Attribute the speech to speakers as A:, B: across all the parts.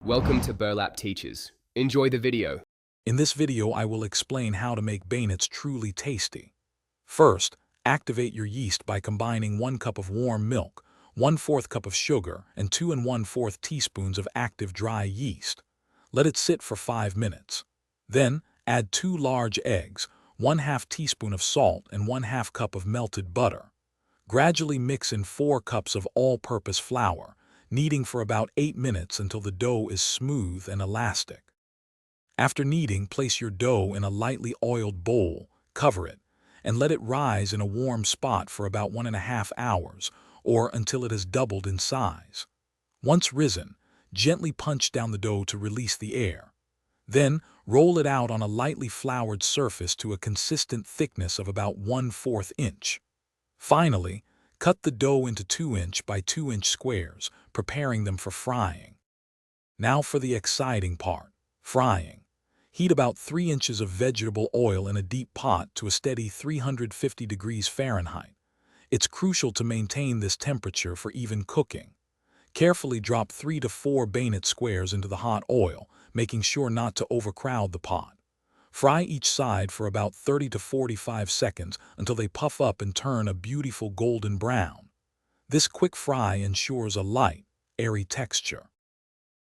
A: Welcome to Burlap Teachers. Enjoy the video.
B: In this video, I will explain how to make beignets truly tasty. First, activate your yeast by combining 1 cup of warm milk, 1/4 cup of sugar, and 2 1/4 teaspoons of active dry yeast. Let it sit for 5 minutes. Then, add 2 large eggs, 1/2 teaspoon of salt, and 1/2 cup of melted butter. Gradually mix in 4 cups of all-purpose flour, kneading for about 8 minutes until the dough is smooth and elastic. After kneading, place your dough in a lightly oiled bowl, cover it, and let it rise in a warm spot for about 1.5 hours, or until it has doubled in size. Once risen, gently punch down the dough to release the air. Then, roll it out on a lightly floured surface to a consistent thickness of about 1/4 inch. Finally, cut the dough into 2-inch by 2-inch squares, preparing them for frying. Now for the exciting part, frying. Heat about 3 inches of vegetable oil in a deep pot to a steady 350 degrees Fahrenheit. It's crucial to maintain this temperature for even cooking. Carefully drop 3 to 4 bayonet squares into the hot oil, making sure not to overcrowd the pot. Fry each side for about 30 to 45 seconds until they puff up and turn a beautiful golden brown. This quick fry ensures a light, airy texture.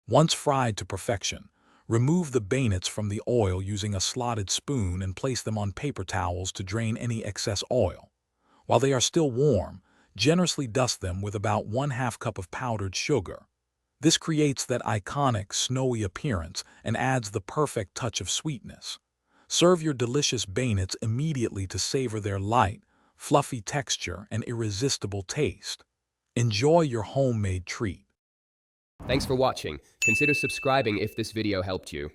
B: Once fried to perfection, remove the beignets from the oil using a slotted spoon and place them on paper towels to drain any excess oil. While they are still warm, generously dust them with about 1/2 cup of powdered sugar. This creates that iconic, snowy appearance and adds the perfect touch of sweetness. Serve your delicious beignets immediately to savor their light, fluffy texture and irresistible taste. Enjoy your homemade treat.
A: Thanks for watching. Consider subscribing if this video helped you.